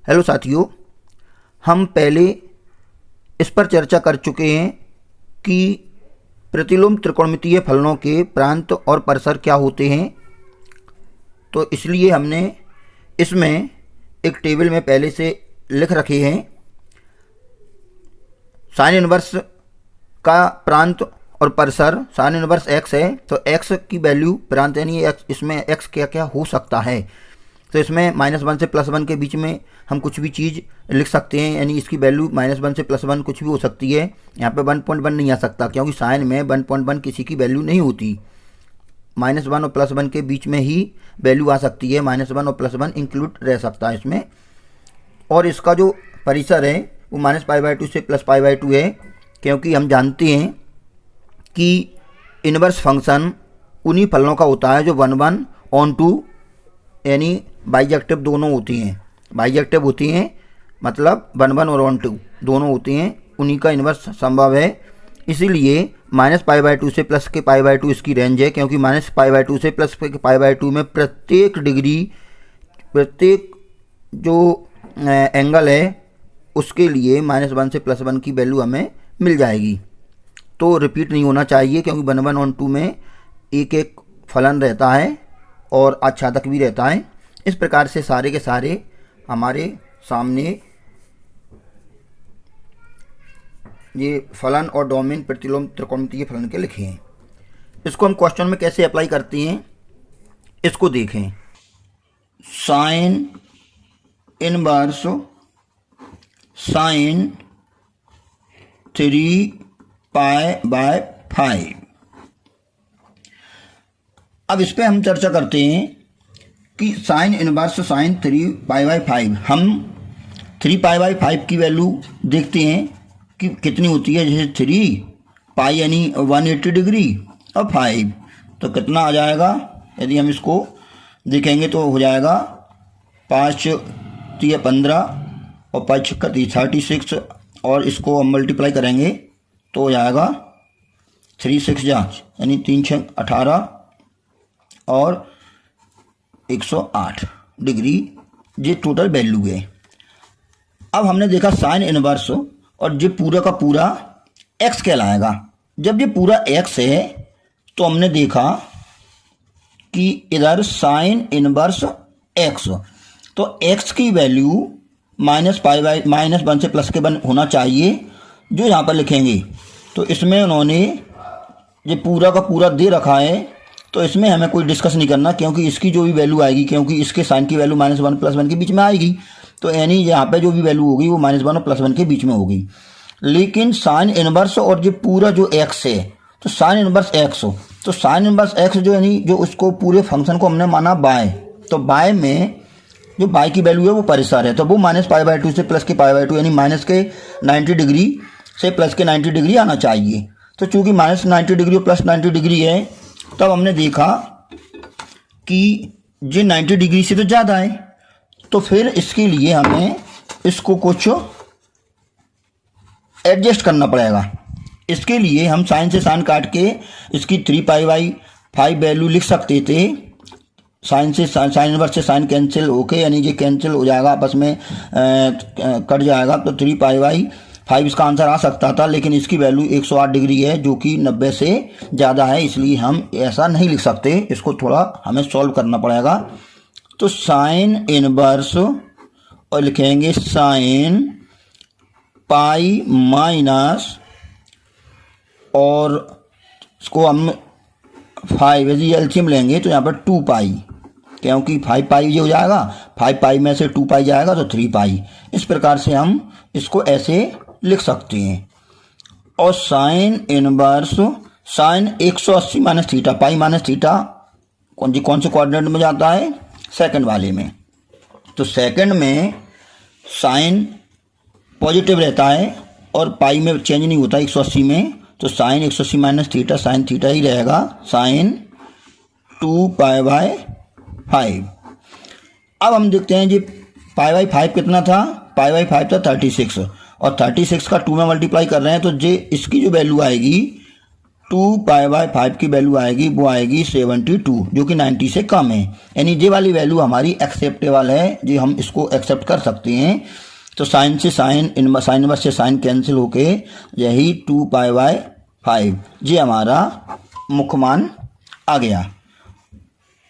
Hello साथियों, हम पहले इस पर चर्चा कर चुके हैं कि प्रतिलोम त्रिकोणमितीय फलनों के प्रांत और परिसर क्या होते हैं। तो इसलिए हमने इसमें एक टेबल में पहले से लिख रखे हैं। साइन इनवर्स का प्रांत और परिसर साइन इनवर्स x है, तो x की वैल्यू प्रांत यानी इसमें x क्या क्या हो सकता है। तो इसमें -1 से +1 के बीच में हम कुछ भी चीज़ लिख सकते हैं, यानी इसकी वैल्यू -1 से +1 कुछ भी हो सकती है। यहाँ पे 1.1 नहीं आ सकता क्योंकि साइन में 1.1 किसी की वैल्यू नहीं होती। -1 और +1 के बीच में ही वैल्यू आ सकती है, -1 और +1 इंक्लूड रह सकता है इसमें। और इसका जो परिसर है वो -π/2 से +π/2 है, क्योंकि हम जानते हैं कि इनवर्स फंक्शन उन्हीं फलनों का होता है जो 1/(1)(2) यानी बाइजेक्टिव दोनों होती हैं। बाइजेक्टिव होती हैं मतलब 1/1 और 1/2 दोनों होती हैं, उन्हीं का इन्वर्स संभव है। इसीलिए -π/2 से प्लस के π/2 इसकी रेंज है, क्योंकि -π/2 से प्लस के π/2 में प्रत्येक डिग्री, प्रत्येक जो एंगल है उसके लिए -1 से +1 की वैल्यू हमें मिल जाएगी। तो रिपीट नहीं होना चाहिए, क्योंकि 1/1 और 2 में एक एक फलन रहता है और आच्छादक भी रहता है। इस प्रकार से सारे के सारे हमारे सामने ये फलन और डोमेन प्रतिलोम त्रिकोणमितीय फलन के लिखे हैं। इसको हम क्वेश्चन में कैसे अप्लाई करते हैं इसको देखें। Sine inverse sine 3π/5। अब इस पर हम चर्चा करते हैं कि साइन इनवर्स साइन 3π/5, हम 3π/5 की वैल्यू देखते हैं कि कितनी होती है। जैसे 3π यानी 180 डिग्री और 5 तो कितना आ जाएगा। यदि हम इसको देखेंगे तो हो जाएगा 5 × 15 और 5 × 36, और इसको हम मल्टीप्लाई करेंगे तो हो जाएगा 3 × 6 यानी 3 × 18 और 108 डिग्री, ये टोटल वैल्यू है। अब हमने देखा साइन इनवर्स और ये पूरा का पूरा x कहलाएगा। जब ये पूरा x है तो हमने देखा कि इधर साइन इनवर्स x, तो x की वैल्यू -1 से प्लस के 1 होना चाहिए, जो यहाँ पर लिखेंगे। तो इसमें उन्होंने ये पूरा का पूरा दे रखा है, तो इसमें हमें कोई डिस्कस नहीं करना, क्योंकि इसकी जो भी वैल्यू आएगी, क्योंकि इसके साइन की वैल्यू -1 +1 के बीच में आएगी, तो यानी यहाँ पे जो भी वैल्यू होगी वो -1 और +1 के बीच में होगी। लेकिन साइन इनवर्स और ये पूरा जो x है, तो साइन इनवर्स x, तो साइन इनवर्स x जो यानी जो उसको पूरे फंक्शन को हमने माना बाय, तो बाय में जो बाय की वैल्यू है वो परिसर है, तो वो -π/2 से प्लस के π/2 यानी माइनस के 90 डिग्री से प्लस के 90 डिग्री आना चाहिए। तो चूँकि -90 डिग्री और +90 डिग्री है, तब हमने देखा कि ये 90 डिग्री से तो ज़्यादा है, तो फिर इसके लिए हमें इसको कुछ एडजस्ट करना पड़ेगा। इसके लिए हम साइन से साइन काट के इसकी 3π/5 वैल्यू लिख सकते थे। साइन से साइन इनवर्स से साइन कैंसिल होके, यानी ये कैंसिल हो जाएगा, आपस में कट जाएगा, तो 3π/5 इसका आंसर आ सकता था। लेकिन इसकी वैल्यू 108 डिग्री है, जो कि 90 से ज़्यादा है, इसलिए हम ऐसा नहीं लिख सकते, इसको थोड़ा हमें सॉल्व करना पड़ेगा। तो साइन इनवर्स और लिखेंगे साइन पाई माइनस, और इसको हम 5 यदि एलसीएम लेंगे तो यहाँ पर 2π, क्योंकि 5π ये हो जाएगा, 5π में से 2π जाएगा तो 3π। इस प्रकार से हम इसको ऐसे लिख सकते हैं। और sign inverse sign 180 minus theta, pi minus theta कौन से कोऑर्डिनेट में जाता है, सेकंड वाले में। तो सेकंड में साइन पॉजिटिव रहता है और पाई में चेंज नहीं होता 180 में, तो sine 180 minus theta sine theta ही रहेगा, साइन 2π/5। अब हम देखते हैं जी π/5 कितना था, π/5 था 36, और 36 का 2 में मल्टीप्लाई कर रहे हैं, तो जे इसकी जो वैल्यू आएगी 2π/5 की वैल्यू आएगी, वो आएगी 72, जो कि 90 से कम है। यानी ये वाली वैल्यू हमारी एक्सेप्टेबल है, जी हम इसको एक्सेप्ट कर सकते हैं। तो साइन से साइन इनवर्स से साइन कैंसिल होके यही 2π/5 ये हमारा मुख्य मान आ गया।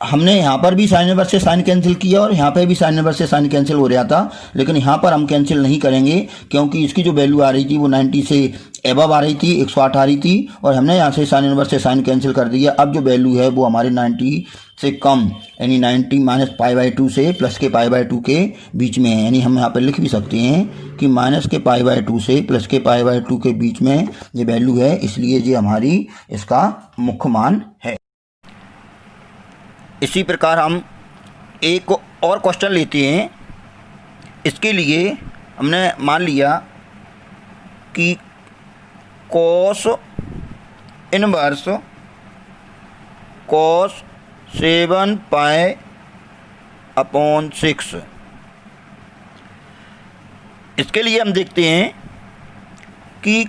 हमने यहाँ पर भी साइन इनवर्स से साइन कैंसिल किया और यहाँ पे भी साइन इनवर्स से साइन कैंसिल हो रहा था, लेकिन यहाँ पर हम कैंसिल नहीं करेंगे क्योंकि इसकी जो वैल्यू आ रही थी वो 90 से एबव आ रही थी, 108 आ रही थी, और हमने यहाँ से साइन इनवर्स से साइन कैंसिल कर दिया। अब जो वैल्यू है वो हमारे 90 से कम, यानी 90 माइनस π/2 से प्लस के π/2 के बीच में है। यानी हम यहाँ पर लिख भी सकते हैं कि माइनस के π/2 से प्लस के π/2 के बीच में ये वैल्यू है, इसलिए ये हमारी इसका मुख्य मान है। इसी प्रकार हम एक और क्वेश्चन लेते हैं। इसके लिए हमने मान लिया कि cos इनवर्स cos 7π/6। इसके लिए हम देखते हैं कि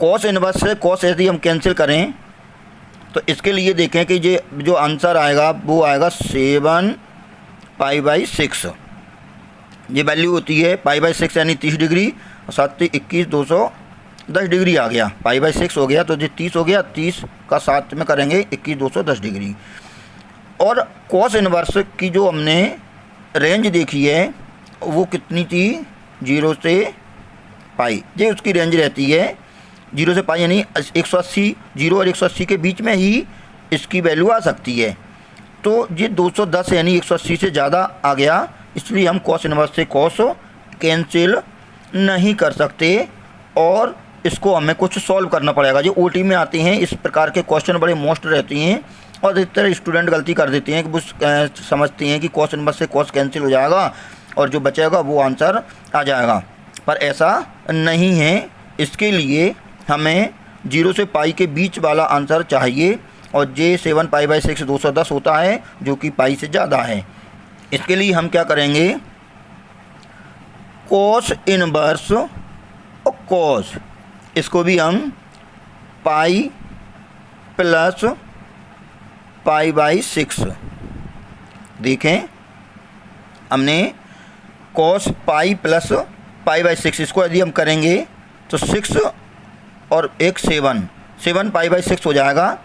cos इनवर्स से cos यदि हम कैंसिल करें तो इसके लिए देखें कि ये जो आंसर आएगा वो आएगा 7π/6। ये वैल्यू होती है π/6 यानी 30 डिग्री, और 7 21 210 डिग्री आ गया। π/6 हो गया तो ये 30 हो गया, 30 का 7 में करेंगे 21 210 डिग्री। और cos इनवर्स की जो हमने रेंज देखी है वो कितनी थी, 0 से π, ये उसकी रेंज रहती है 0 से π, यानी 180, 0 और 180 के बीच में ही इसकी वैल्यू आ सकती है। तो ये 210 यानी 180 से ज़्यादा आ गया, इसलिए हम cos इनवर्स से cos कैंसिल नहीं कर सकते और इसको हमें कुछ सॉल्व करना पड़ेगा। जो OT में आते हैं इस प्रकार के क्वेश्चन बड़े मोस्ट रहते हैं और अधिकतर स्टूडेंट गलती कर देते हैं कि वो समझते हैं कि cos इनवर्स से cos कैंसिल हो जाएगा और जो बचेगा वो आंसर आ जाएगा, पर ऐसा नहीं है। इसके लिए हमें 0 से π के बीच वाला आंसर चाहिए और ये 7π/6 210 होता है, जो कि π से ज़्यादा है। इसके लिए हम क्या करेंगे, cos इनवर्स और cos, इसको भी हम π प्लस π/6 देखें। हमने cos π प्लस π/6 इसको यदि हम करेंगे तो 6 और एक 7π/6 हो जाएगा।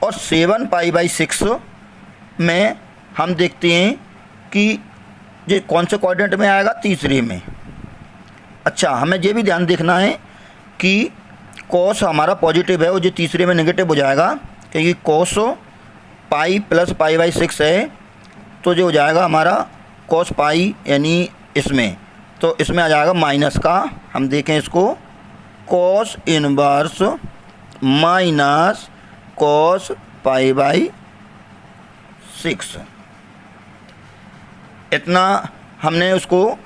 और 7π/6 में हम देखते हैं कि ये कौन से क्वाड्रेंट में आएगा, तीसरे में। अच्छा, हमें ये भी ध्यान देखना है कि cos हमारा पॉजिटिव है और जो तीसरे में नेगेटिव हो जाएगा, क्योंकि cos π प्लस π/6 है, तो जो हो जाएगा हमारा cos π यानी इसमें, तो इसमें आ जाएगा माइनस का। हम देखें इसको, cos इनवर्स माइनस cos π/6, इतना हमने उसको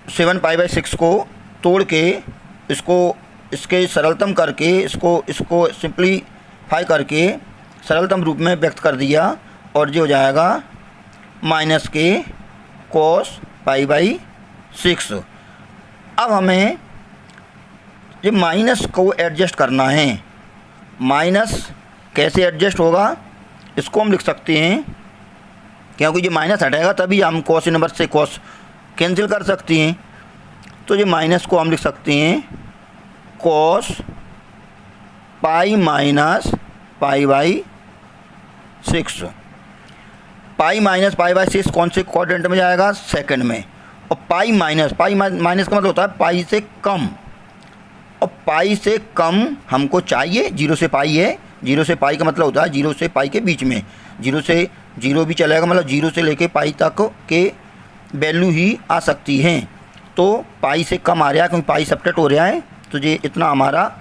7π/6 को तोड़ के इसके सरलतम करके इसको सिंप्लीफाई करके सरलतम रूप में व्यक्त कर दिया और जो हो जाएगा माइनस के cos π/6। अब हमें ये माइनस को एडजस्ट करना है। माइनस कैसे एडजस्ट होगा, इसको हम लिख सकते हैं, क्योंकि ये माइनस हटेगा तभी हम cos इनवर्स से cos कैंसिल कर सकते हैं। तो ये माइनस को हम लिख सकते हैं cos π माइनस π/6। पाई माइनस π/6 कौन से क्वाड्रेंट में जाएगा, सेकंड में। और पाई माइनस का मतलब होता है पाई से कम, और पाई से कम हमको चाहिए। 0 से पाई है, 0 से पाई का मतलब होता है 0 से पाई के बीच में, 0 से 0 भी चलेगा, मतलब 0 से लेके पाई तक के वैल्यू ही आ सकती हैं। तो पाई से कम आ रहा है क्योंकि पाई सबट्रैक्ट हो रहा है, तो ये इतना हमारा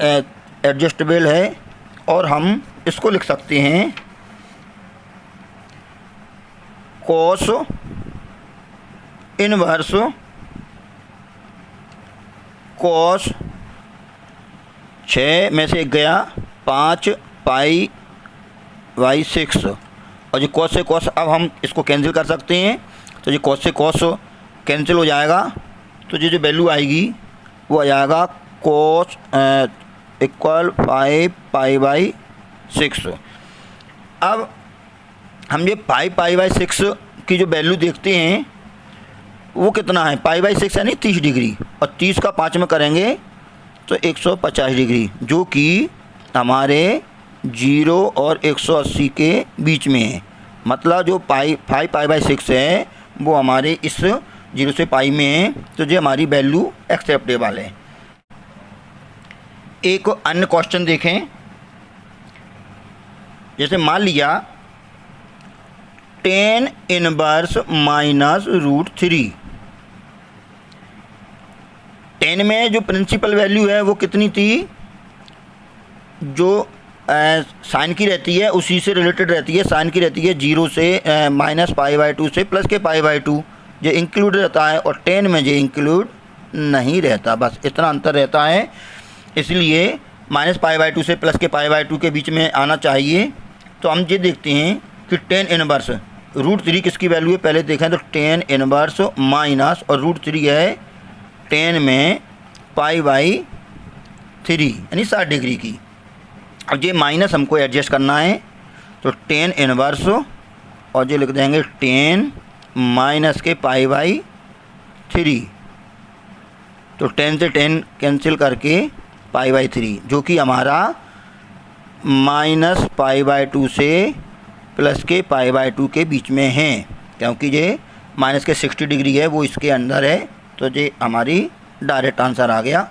एडजस्टेबल है। और हम इसको लिख सकते हैं cos इनवर्स cos 6 में से गया 5π/6, और जो cos से cos अब हम इसको कैंसिल कर सकते हैं, तो ये cos से cos कैंसिल हो जाएगा। तो ये जो वैल्यू आएगी वो आ जाएगा cos इक्वल 5π/6। अब हम ये 5π/6 की जो वैल्यू देखते हैं वो कितना है, π/6 यानी 30 डिग्री, और 30 का 5 में करेंगे तो 150 डिग्री, जो कि हमारे 0 और 180 के बीच में है। मतलब जो 5π/6 है वो हमारे इस 0 से पाई में है, तो जो हमारी वैल्यू एक्सेप्टेबल है। एक अन्य क्वेश्चन देखें, जैसे मान लिया tan इनवर्स -√3। tan में जो प्रिंसिपल वैल्यू है वो कितनी थी, जो साइन की रहती है उसी से रिलेटेड रहती है। साइन की रहती है 0 से -π/2 से प्लस के π/2, जो इंक्लूड रहता है, और tan में जो इंक्लूड नहीं रहता, बस इतना अंतर रहता है। इसलिए -π/2 से प्लस के π/2 के बीच में आना चाहिए। तो हम ये देखते हैं कि tan इनवर्स √3 किसकी वैल्यू है, पहले देखें तो tan इनवर्स माइनस और √3 है tan में π/3 यानी 60 डिग्री की। अब ये माइनस हमको एडजस्ट करना है, तो tan इनवर्स और ये लिख देंगे tan माइनस के π/3, तो 10 से 10 कैंसिल करके π/3, जो कि हमारा -π/2 से प्लस के π/2 के बीच में है, क्योंकि ये माइनस के 60 डिग्री है वो इसके अंदर है। तो ये हमारी डायरेक्ट आंसर आ गया।